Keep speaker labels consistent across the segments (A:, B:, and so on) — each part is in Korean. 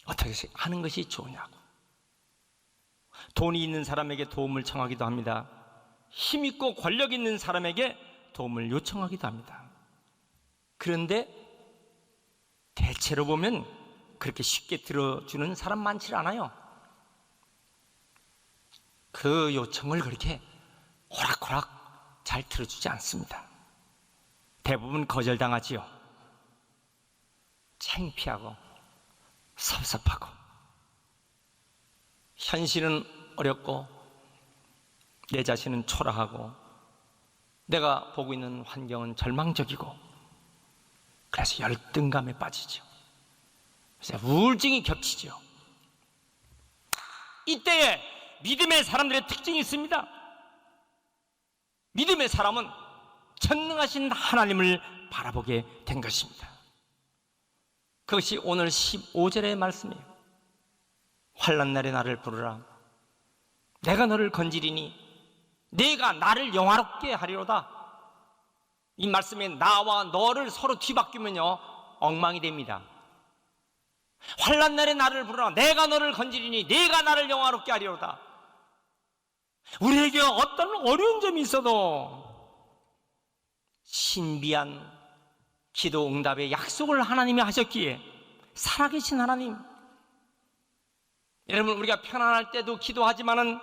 A: 어떻게 하는 것이 좋으냐고. 돈이 있는 사람에게 도움을 청하기도 합니다. 힘 있고 권력 있는 사람에게 도움을 요청하기도 합니다. 그런데 대체로 보면 그렇게 쉽게 들어주는 사람 많지 않아요. 그 요청을 그렇게 호락호락 잘 들어주지 않습니다. 대부분 거절당하지요. 창피하고 섭섭하고, 현실은 어렵고 내 자신은 초라하고 내가 보고 있는 환경은 절망적이고, 그래서 열등감에 빠지죠. 그래서 우울증이 겹치죠. 이때에 믿음의 사람들의 특징이 있습니다. 믿음의 사람은 전능하신 하나님을 바라보게 된 것입니다. 그것이 오늘 15절의 말씀이에요. 환난날에 나를 부르라. 내가 너를 건지리니 네가 나를 영화롭게 하리로다. 이 말씀에 나와 너를 서로 뒤바뀌면요 엉망이 됩니다. 환난날에 나를 부르라. 내가 너를 건지리니 네가 나를 영화롭게 하리로다. 우리에게 어떤 어려운 점이 있어도 신비한 기도 응답의 약속을 하나님이 하셨기에, 살아계신 하나님, 여러분, 우리가 편안할 때도 기도하지만은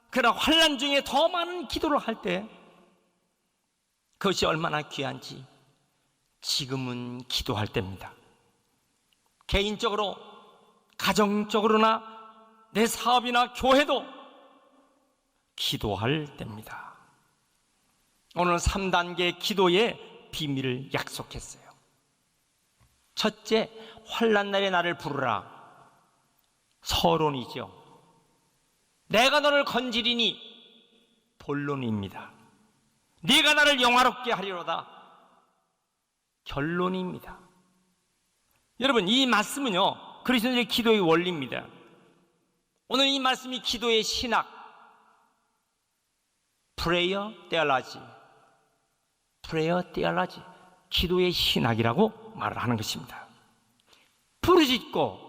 A: 그러나 환난 중에 더 많은 기도를 할 때 그것이 얼마나 귀한지 지금은 기도할 때입니다. 개인적으로, 가정적으로나 내 사업이나 교회도 기도할 때입니다. 오늘 3단계 기도의 비밀을 약속했어요. 첫째, 환난날에 나를 부르라. 서론이죠. 내가 너를 건지리니 본론입니다. 네가 나를 영화롭게 하리로다. 결론입니다. 여러분, 이 말씀은요 그리스도의 기도의 원리입니다. 오늘 이 말씀이 기도의 신학, 프레이어 테올로지, 기도의 신학이라고 말을 하는 것입니다. 부르짖고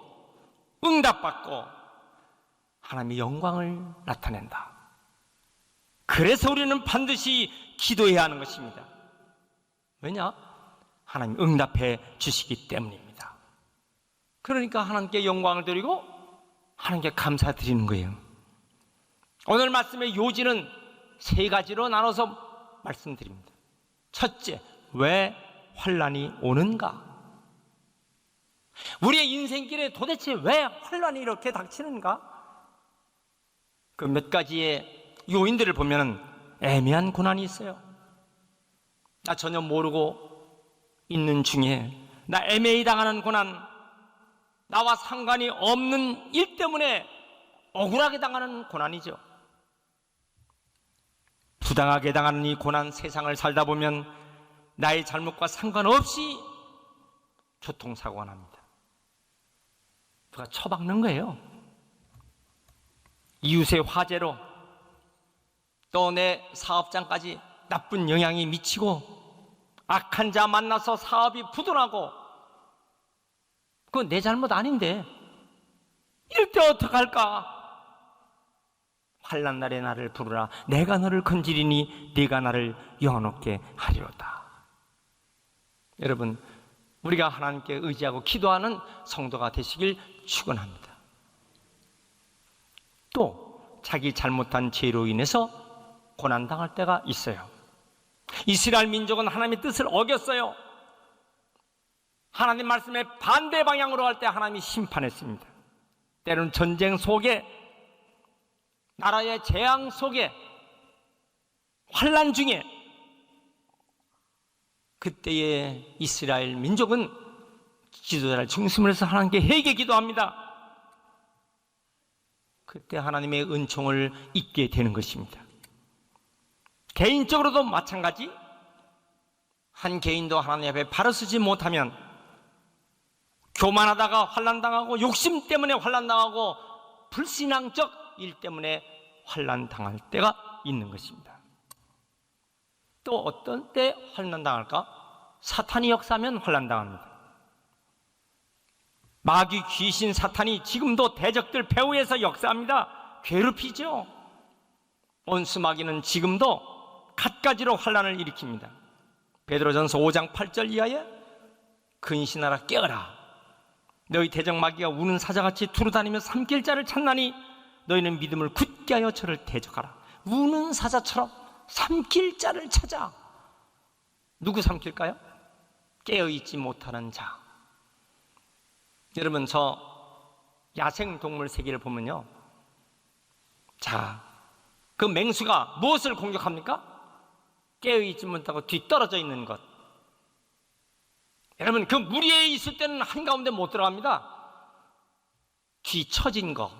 A: 응답받고 하나님의 영광을 나타낸다. 그래서 우리는 반드시 기도해야 하는 것입니다. 왜냐? 하나님 응답해 주시기 때문입니다. 그러니까 하나님께 영광을 드리고 하나님께 감사드리는 거예요. 오늘 말씀의 요지는 세 가지로 나눠서 말씀드립니다. 첫째, 왜 환난이 오는가? 우리의 인생길에 도대체 왜 환난이 이렇게 닥치는가? 그 몇 가지의 요인들을 보면 애매한 고난이 있어요. 나 전혀 모르고 있는 중에 나 애매히 당하는 고난, 나와 상관이 없는 일 때문에 억울하게 당하는 고난이죠. 부당하게 당하는 이 고난, 세상을 살다 보면 나의 잘못과 상관없이 교통사고가 납니다. 누가 처박는 거예요. 이웃의 화재로 또 내 사업장까지 나쁜 영향이 미치고 악한 자 만나서 사업이 부도나고, 그건 내 잘못 아닌데 이럴 때 어떡할까? 환난날에 나를 부르라. 내가 너를 건지리니 네가 나를 영원롭게 하리로다. 여러분, 우리가 하나님께 의지하고 기도하는 성도가 되시길 축원합니다. 또 자기 잘못한 죄로 인해서 고난당할 때가 있어요. 이스라엘 민족은 하나님의 뜻을 어겼어요. 하나님 말씀에 반대 방향으로 할 때 하나님이 심판했습니다. 때로는 전쟁 속에, 나라의 재앙 속에, 환난 중에, 그때의 이스라엘 민족은 지도자를 중심으로 해서 하나님께 회개 기도합니다. 그때 하나님의 은총을 잊게 되는 것입니다. 개인적으로도 마찬가지. 한 개인도 하나님 앞에 바로 서지 못하면 교만하다가 환난당하고, 욕심 때문에 환난당하고, 불신앙적 일 때문에 환난당할 때가 있는 것입니다. 또 어떤 때 환난당할까? 사탄이 역사하면 환난당합니다. 마귀 귀신 사탄이 지금도 대적들 배후에서 역사합니다. 괴롭히죠. 온수 마귀는 지금도 갖가지로 환난을 일으킵니다. 베드로전서 5장 8절 이하에 근신하라 깨어라. 너희 대적 마귀가 우는 사자같이 두루다니며 삼킬 자를 찾나니 너희는 믿음을 굳게 하여 저를 대적하라. 우는 사자처럼 삼킬 자를 찾아. 누구 삼킬까요? 깨어있지 못하는 자. 여러분, 저 야생동물 세계를 보면요, 자, 그 맹수가 무엇을 공격합니까? 깨어있지 못하고 뒤떨어져 있는 것. 여러분, 그 무리에 있을 때는 한가운데 못 들어갑니다. 뒤처진 거,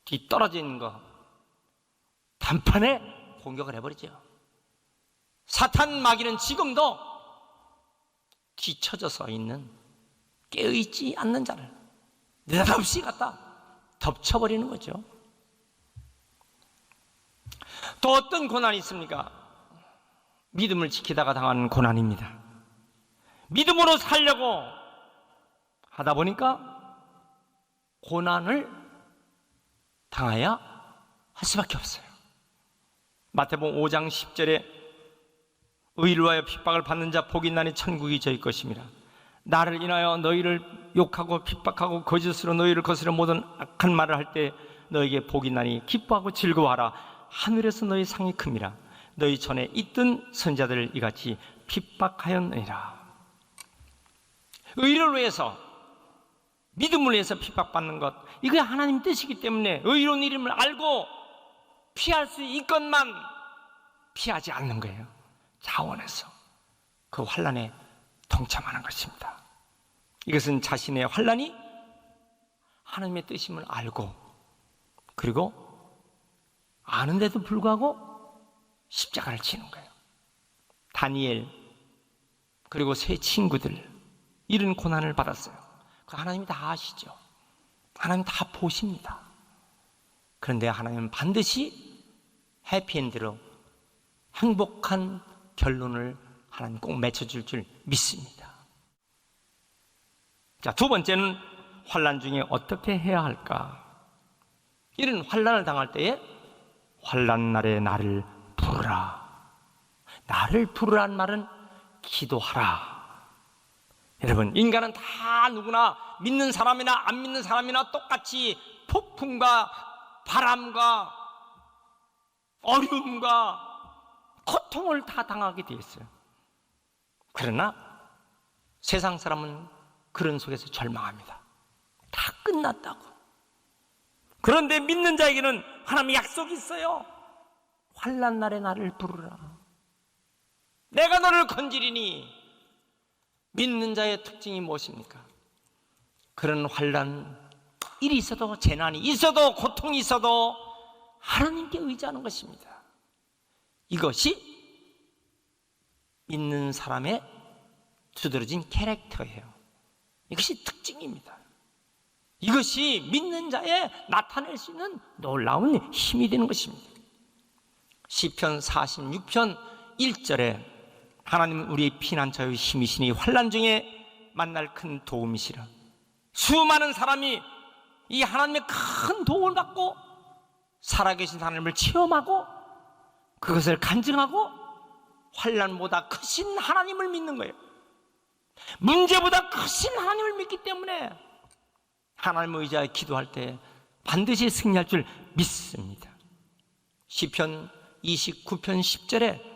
A: 뒤떨어진 거, 단판에 공격을 해버리죠. 사탄 마귀는 지금도 뒤처져서 있는, 깨어있지 않는 자를 느닷없이 갖다 덮쳐버리는 거죠. 또 어떤 고난이 있습니까? 믿음을 지키다가 당하는 고난입니다. 믿음으로 살려고 하다 보니까 고난을 당해야 할 수밖에 없어요. 마태복음 5장 10절에 의를 위하여 핍박을 받는 자 복이 있나니 천국이 저희 것입니다. 나를 인하여 너희를 욕하고 핍박하고 거짓으로 너희를 거스려 모든 악한 말을 할 때 너희에게 복이 있나니 기뻐하고 즐거워하라. 하늘에서 너희 상이 큽니다. 너희 전에 있던 선자들을 이같이 핍박하였느니라. 의를 위해서, 믿음을 위해서 핍박받는 것, 이게 하나님 뜻이기 때문에 의로운 이름을 알고 피할 수 있건만 피하지 않는 거예요. 자원해서 그 환난에 동참하는 것입니다. 이것은 자신의 환난이 하나님의 뜻임을 알고, 그리고 아는데도 불구하고 십자가를 지는 거예요. 다니엘 그리고 세 친구들 이런 고난을 받았어요. 그 하나님이 다 아시죠. 하나님 다 보십니다. 그런데 하나님은 반드시 해피엔드로 행복한 결론을 하나님 꼭 맺어줄 줄 믿습니다. 자, 두 번째는 환난 중에 어떻게 해야 할까? 이런 환난을 당할 때에 환난 날에 나를 부르라. 나를 부르라는 말은 기도하라. 여러분, 인간은 다 누구나 믿는 사람이나 안 믿는 사람이나 똑같이 폭풍과 바람과 어려움과 고통을 다 당하게 되어 있어요. 그러나 세상 사람은 그런 속에서 절망합니다. 다 끝났다고. 그런데 믿는 자에게는 하나님의 약속이 있어요. 환난 날에 나를 부르라. 내가 너를 건지리니. 믿는 자의 특징이 무엇입니까? 그런 환난, 일이 있어도, 재난이 있어도, 고통이 있어도 하나님께 의지하는 것입니다. 이것이 믿는 사람의 두드러진 캐릭터예요. 이것이 특징입니다. 이것이 믿는 자의 나타낼 수 있는 놀라운 힘이 되는 것입니다. 시편 46편 1절에 하나님은 우리의 피난처의 힘이시니 환난 중에 만날 큰 도움이시라. 수많은 사람이 이 하나님의 큰 도움을 받고 살아계신 하나님을 체험하고 그것을 간증하고 환난보다 크신 하나님을 믿는 거예요. 문제보다 크신 하나님을 믿기 때문에 하나님을 의지하여 기도할 때 반드시 승리할 줄 믿습니다. 시편 29편 10절에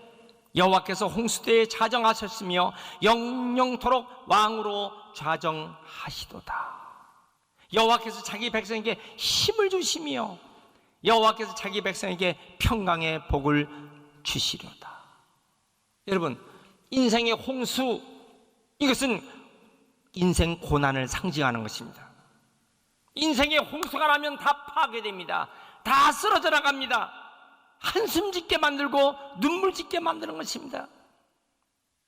A: 여호와께서 홍수대에 자정하셨으며 영영토록 왕으로 좌정하시도다. 여호와께서 자기 백성에게 힘을 주시며 여호와께서 자기 백성에게 평강의 복을 주시려다. 여러분, 인생의 홍수, 이것은 인생 고난을 상징하는 것입니다. 인생의 홍수가 나면 다 파괴됩니다. 다 쓰러져 나갑니다. 한숨 짓게 만들고 눈물 짓게 만드는 것입니다.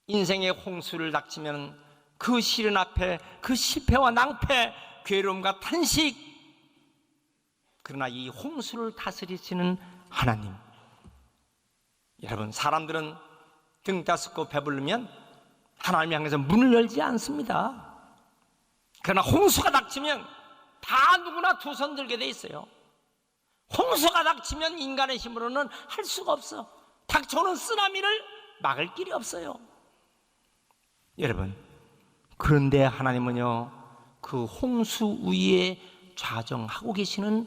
A: 인생의 홍수를 닥치면 그 시련 앞에 그 실패와 낭패, 괴로움과 탄식, 그러나 이 홍수를 다스리시는 하나님. 여러분, 사람들은 등 따스고 배부르면 하나님 향해서 문을 열지 않습니다. 그러나 홍수가 닥치면 다 누구나 두 손 들게 돼 있어요. 홍수가 닥치면 인간의 힘으로는 할 수가 없어. 닥쳐오는 쓰나미를 막을 길이 없어요. 여러분, 그런데 하나님은요, 그 홍수 위에 좌정하고 계시는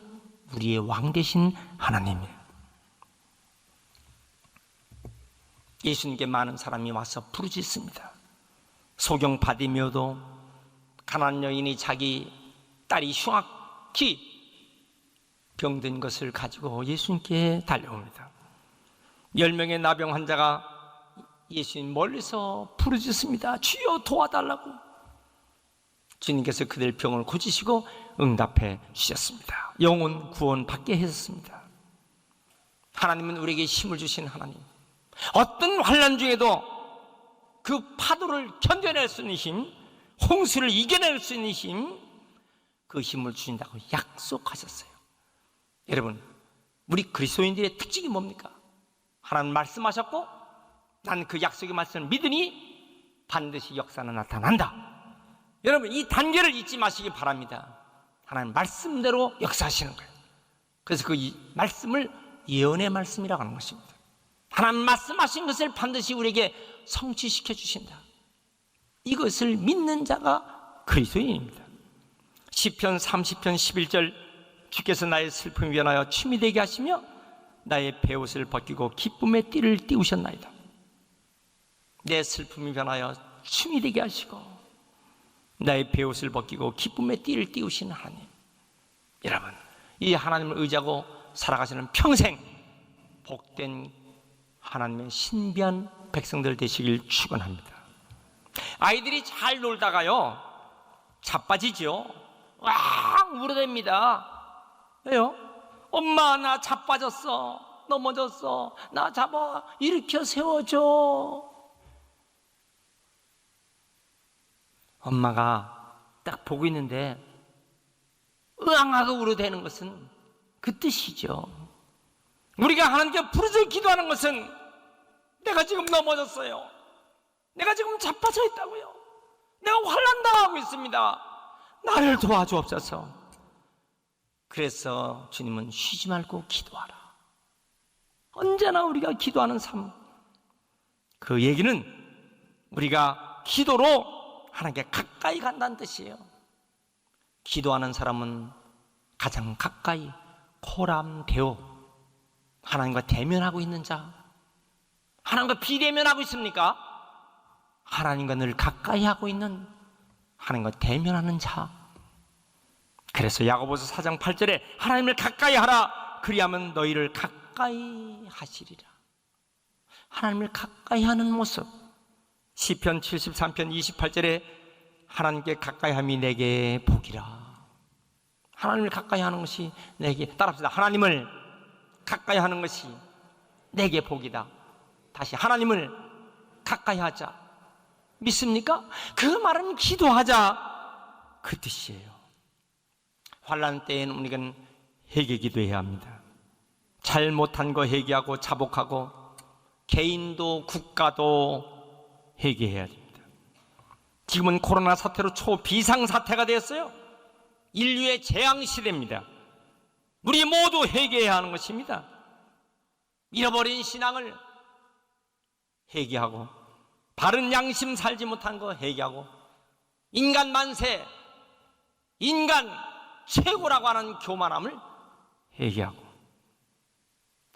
A: 우리의 왕 되신 하나님이에요. 예수님께 많은 사람이 와서 부르짖습니다. 소경 바디메오도 가난한 여인이 자기 딸이 흉악히 병든 것을 가지고 예수님께 달려옵니다. 10명의 나병 환자가 예수님 멀리서 부르짖습니다. 주여 도와달라고. 주님께서 그들 병을 고치시고 응답해 주셨습니다. 영혼 구원 받게 하셨습니다. 하나님은 우리에게 힘을 주신 하나님, 어떤 환난 중에도 그 파도를 견뎌낼 수 있는 힘, 홍수를 이겨낼 수 있는 힘, 그 힘을 주신다고 약속하셨어요. 여러분, 우리 그리스도인들의 특징이 뭡니까? 하나님 말씀하셨고 난 그 약속의 말씀을 믿으니 반드시 역사는 나타난다. 여러분, 이 단계를 잊지 마시기 바랍니다. 하나님 말씀대로 역사하시는 거예요. 그래서 그 말씀을 예언의 말씀이라고 하는 것입니다. 하나님 말씀하신 것을 반드시 우리에게 성취시켜 주신다. 이것을 믿는 자가 그리스도인입니다. 시편 30편 11절, 주께서 나의 슬픔이 변하여 춤이 되게 하시며 나의 베옷을 벗기고 기쁨의 띠를 띄우셨나이다. 내 슬픔이 변하여 춤이 되게 하시고 나의 베옷을 벗기고 기쁨의 띠를 띄우시는 하나님. 여러분, 이 하나님을 의지하고 살아가시는 평생 복된 하나님의 신비한 백성들 되시길 축원합니다. 아이들이 잘 놀다가요 자빠지죠. 왕 울어댑니다. 왜요? 엄마, 나 자빠졌어, 넘어졌어, 나 잡아 일으켜 세워줘. 엄마가 딱 보고 있는데 으앙하고 울어대는 것은 그 뜻이죠. 우리가 하나님께 부르짖어 기도하는 것은 내가 지금 넘어졌어요, 내가 지금 자빠져 있다고요, 내가 환난당하고 있습니다, 나를 도와주옵소서. 그래서 주님은 쉬지 말고 기도하라. 언제나 우리가 기도하는 삶, 그 얘기는 우리가 기도로 하나님께 가까이 간다는 뜻이에요. 기도하는 사람은 가장 가까이 코람데오, 하나님과 대면하고 있는 자. 하나님과 비대면하고 있습니까? 하나님과 늘 가까이 하고 있는, 하나님과 대면하는 자. 그래서 야고보서 4장 8절에 하나님을 가까이 하라, 그리하면 너희를 가까이 하시리라. 하나님을 가까이 하는 모습. 시편 73편 28절에 하나님께 가까이함이 내게 복이라. 하나님을 가까이 하는 것이 내게, 따라합시다. 하나님을 가까이 하는 것이 내게 복이다. 다시, 하나님을 가까이 하자. 믿습니까? 그 말은 기도하자, 그 뜻이에요. 환난 때에는 우리는 회개 기도해야 합니다. 잘못한 거 회개하고 자복하고, 개인도 국가도 회개해야 됩니다. 지금은 코로나 사태로 초비상사태가 되었어요. 인류의 재앙시대입니다. 우리 모두 회개해야 하는 것입니다. 잃어버린 신앙을 회개하고, 바른 양심 살지 못한 거 회개하고, 인간 만세, 인간 최고라고 하는 교만함을 회개하고,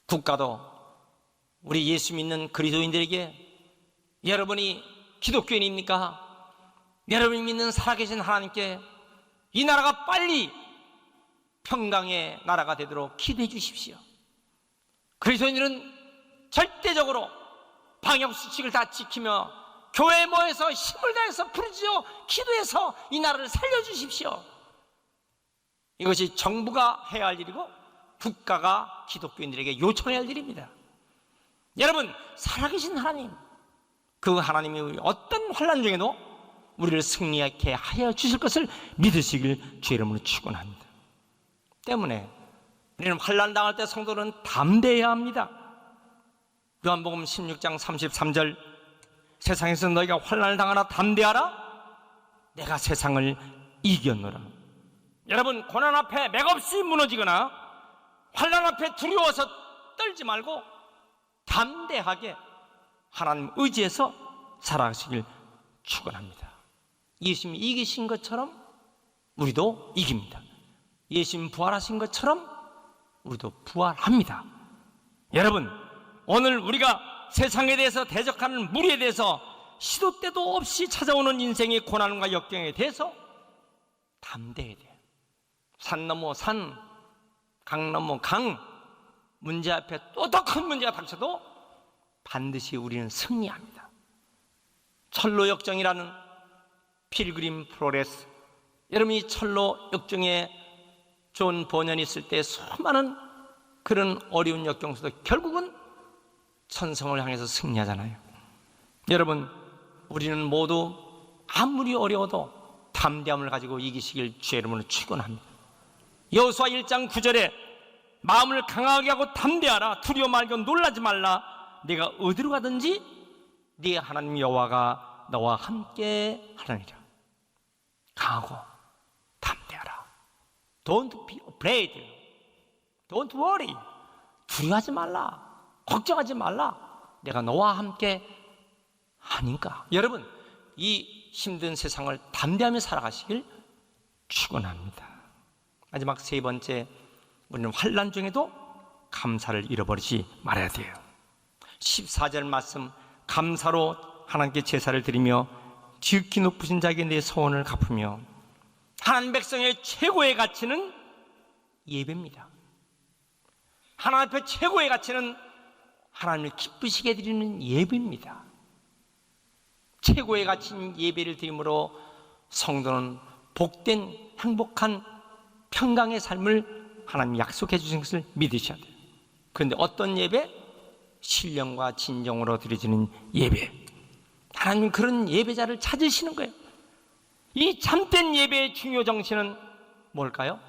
A: 국가도 우리 예수 믿는 그리스도인들에게 여러분이 기독교인입니까? 여러분이 믿는 살아계신 하나님께 이 나라가 빨리 평강의 나라가 되도록 기도해 주십시오. 그리스도인들은 절대적으로 방역수칙을 다 지키며 교회에 모여서 힘을 다해서 부르짖어 기도해서 이 나라를 살려주십시오. 이것이 정부가 해야 할 일이고 국가가 기독교인들에게 요청해야 할 일입니다. 여러분, 살아계신 하나님, 그 하나님이 어떤 환난 중에도 우리를 승리하게 하여 주실 것을 믿으시길 주의 이름으로 축원합니다. 때문에 우리는 환난 당할 때 성도는 담대해야 합니다. 요한복음 16장 33절, 세상에서 너희가 환난을 당하나 담대하라, 내가 세상을 이겼노라. 여러분, 고난 앞에 맥없이 무너지거나 환난 앞에 두려워서 떨지 말고 담대하게 하나님 의지해서 살아가시길 축원합니다. 예수님이 이기신 것처럼 우리도 이깁니다. 예수님 부활하신 것처럼 우리도 부활합니다. 여러분, 오늘 우리가 세상에 대해서 대적하는 무리에 대해서 시도 때도 없이 찾아오는 인생의 고난과 역경에 대해서 담대해야 돼요. 산 넘어 산, 강 넘어 강, 문제 앞에 또 더 큰 문제가 닥쳐도 반드시 우리는 승리합니다. 철로 역정이라는 필그림 프로레스, 여러분이 철로 역정에 존 버년이 있을 때 수많은 그런 어려운 역경 속에서 결국은 천성을 향해서 승리하잖아요. 여러분, 우리는 모두 아무리 어려워도 담대함을 가지고 이기시길 주의 이름으로 축원합니다. 여호수아 1장 9절에 마음을 강하게 하고 담대하라. 두려워 말고 놀라지 말라. 내가 어디로 가든지 네 하나님 여호와가 너와 함께 하느니라. 강하고 담대하라. Don't be afraid. Don't worry. 두려워하지 말라. 걱정하지 말라. 내가 너와 함께 하니까. 여러분, 이 힘든 세상을 담대하며 살아가시길 축원합니다. 마지막 세 번째, 우리는 환난 중에도 감사를 잃어버리지 말아야 돼요. 14절 말씀, 감사로 하나님께 제사를 드리며 지극히 높으신 자에게 내 소원을 갚으며. 하나님 백성의 최고의 가치는 예배입니다. 하나님 앞에 최고의 가치는 하나님을 기쁘시게 드리는 예배입니다. 최고의 가치인 예배를 드림으로 성도는 복된 행복한 평강의 삶을 하나님이 약속해 주신 것을 믿으셔야 돼요. 그런데 어떤 예배? 신령과 진정으로 드려지는 예배. 하나님 그런 예배자를 찾으시는 거예요. 이 참된 예배의 중요 정신은 뭘까요?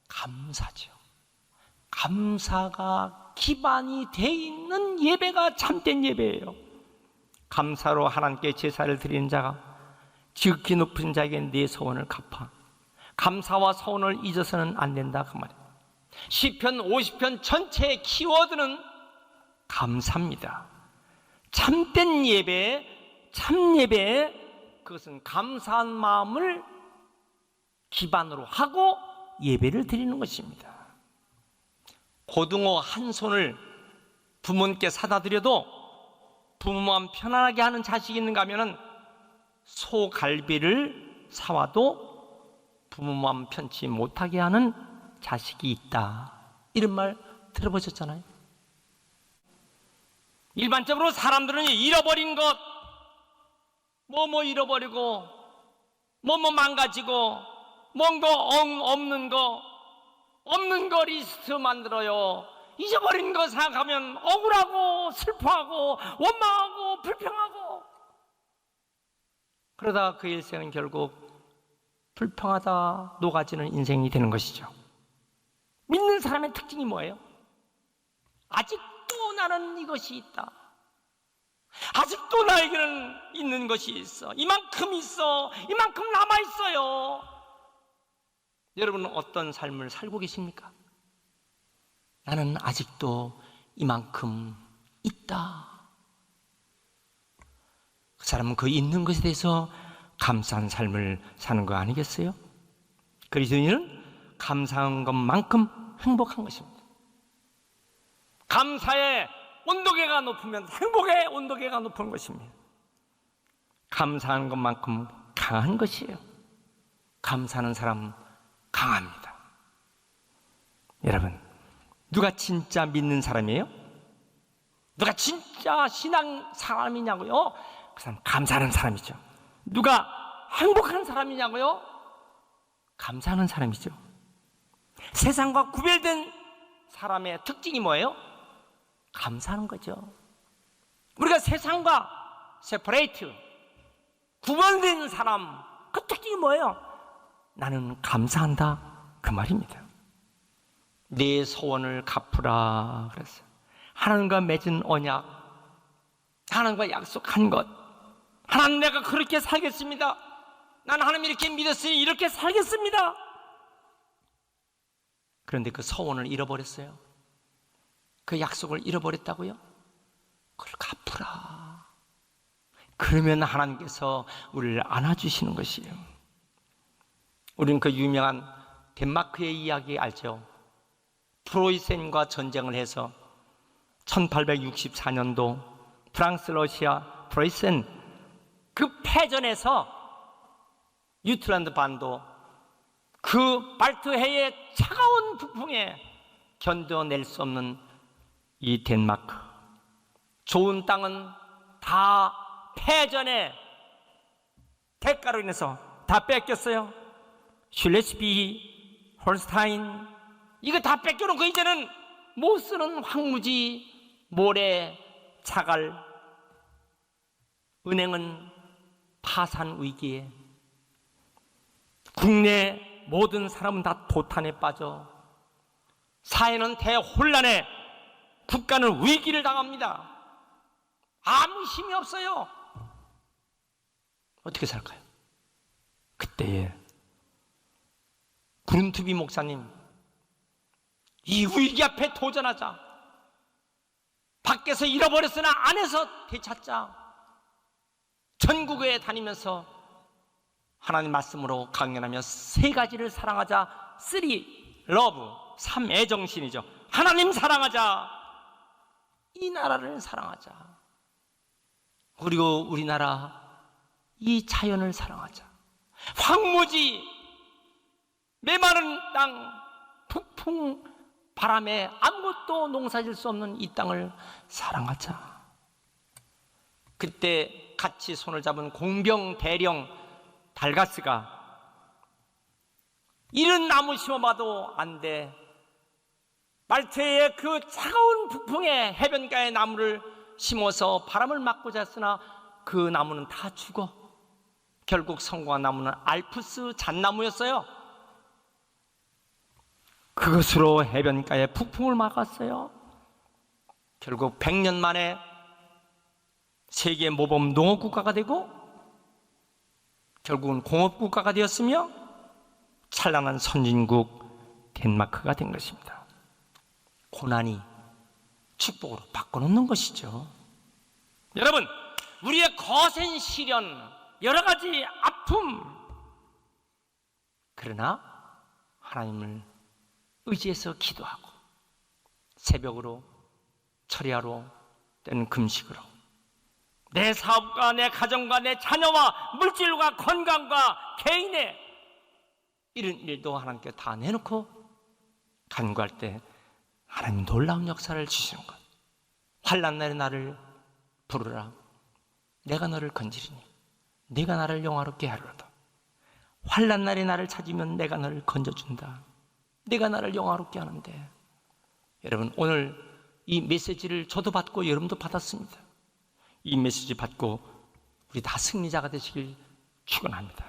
A: 감사죠. 감사가 기반이 돼 있는 예배가 참된 예배예요. 감사로 하나님께 제사를 드리는 자가 지극히 높은 자에게 네 소원을 갚아. 감사와 소원을 잊어서는 안 된다, 그 말이에요. 시편 50편 전체의 키워드는 감사입니다. 참된 예배, 참 예배, 그것은 감사한 마음을 기반으로 하고 예배를 드리는 것입니다. 고등어 한 손을 부모님께 사다 드려도 부모 마음 편안하게 하는 자식이 있는가 하면은 소갈비를 사와도 부모 마음 편치 못하게 하는 자식이 있다. 이런 말 들어보셨잖아요. 일반적으로 사람들은 잃어버린 것, 뭐 잃어버리고, 뭐 망가지고, 뭔가 없는 거 리스트 만들어요. 잊어버린 거 생각하면 억울하고 슬퍼하고 원망하고 불평하고, 그러다 그 일생은 결국 불평하다 녹아지는 인생이 되는 것이죠. 믿는 사람의 특징이 뭐예요? 아직도 나는 이것이 있다. 아직도 나에게는 있는 것이 있어. 이만큼 있어. 이만큼 남아있어요. 여러분은 어떤 삶을 살고 계십니까? 나는 아직도 이만큼 있다. 그 사람은 그 있는 것에 대해서 감사한 삶을 사는 거 아니겠어요? 그리스도인은 감사한 것만큼 행복한 것입니다. 감사의 온도계가 높으면 행복의 온도계가 높은 것입니다. 감사한 것만큼 강한 것이에요. 감사하는 사람 강합니다. 여러분, 누가 진짜 믿는 사람이에요? 누가 진짜 신앙 사람이냐고요? 그 사람 감사하는 사람이죠. 누가 행복한 사람이냐고요? 감사하는 사람이죠. 세상과 구별된 사람의 특징이 뭐예요? 감사하는 거죠. 우리가 세상과 세퍼레이트, 구별된 사람, 그 특징이 뭐예요? 나는 감사한다, 그 말입니다. 내 소원을 갚으라 그랬어요. 하나님과 맺은 언약, 하나님과 약속한 것, 하나님 내가 그렇게 살겠습니다. 난 하나님 이렇게 믿었으니 이렇게 살겠습니다. 그런데 그 서원을 잃어버렸어요. 그 약속을 잃어버렸다고요? 그걸 갚으라. 그러면 하나님께서 우리를 안아주시는 것이에요. 우리는 그 유명한 덴마크의 이야기 알죠? 프로이센과 전쟁을 해서 1864년도 프랑스 러시아 프로이센 그 패전에서 유틀란드 반도 그 발트해의 차가운 북풍에 견뎌낼 수 없는 이 덴마크, 좋은 땅은 다 패전의 대가로 인해서 다 뺏겼어요. 슐레스비, 홀스타인 이거 다 뺏겨놓고 이제는 못 쓰는 황무지, 모래, 자갈, 은행은 파산 위기에, 국내 모든 사람은 다 도탄에 빠져 사회는 대혼란에, 국가는 위기를 당합니다. 아무 힘이 없어요. 어떻게 살까요? 그때에 구른투비 목사님, 이 위기 앞에 도전하자. 밖에서 잃어버렸으나 안에서 되찾자. 전국에 다니면서 하나님 말씀으로 강연하며 세 가지를 사랑하자. 3 러브, 3 애정신이죠. 하나님 사랑하자, 이 나라를 사랑하자, 그리고 우리나라 이 자연을 사랑하자. 황무지, 메마른 땅, 북풍 바람에 아무것도 농사질 수 없는 이 땅을 사랑하자. 그때 같이 손을 잡은 공병 대령 달가스가 이런 나무 심어봐도 안 돼. 말트의 그 차가운 북풍에 해변가에 나무를 심어서 바람을 맞고자 했으나 그 나무는 다 죽어. 결국 성공한 나무는 알프스 잣나무였어요. 그것으로 해변가에 북풍을 막았어요. 결국 100년 만에 세계 모범 농업국가가 되고 결국은 공업국가가 되었으며 찬란한 선진국 덴마크가 된 것입니다. 고난이 축복으로 바꿔놓는 것이죠. 여러분, 우리의 거센 시련, 여러 가지 아픔, 그러나 하나님을 의지해서 기도하고 새벽으로, 철야로, 때는 금식으로 내 사업과 내 가정과 내 자녀와 물질과 건강과 개인의 이런 일도 하나님께 다 내놓고 간구할 때 하나님 놀라운 역사를 주시는 것. 환난 날에 나를 부르라. 내가 너를 건지리니 네가 나를 영화롭게 하리로다. 환난 날에 나를 찾으면 내가 너를 건져준다. 네가 나를 영화롭게 하는데. 여러분, 오늘 이 메시지를 저도 받고 여러분도 받았습니다. 이 메시지 받고 우리 다 승리자가 되시길 축원합니다.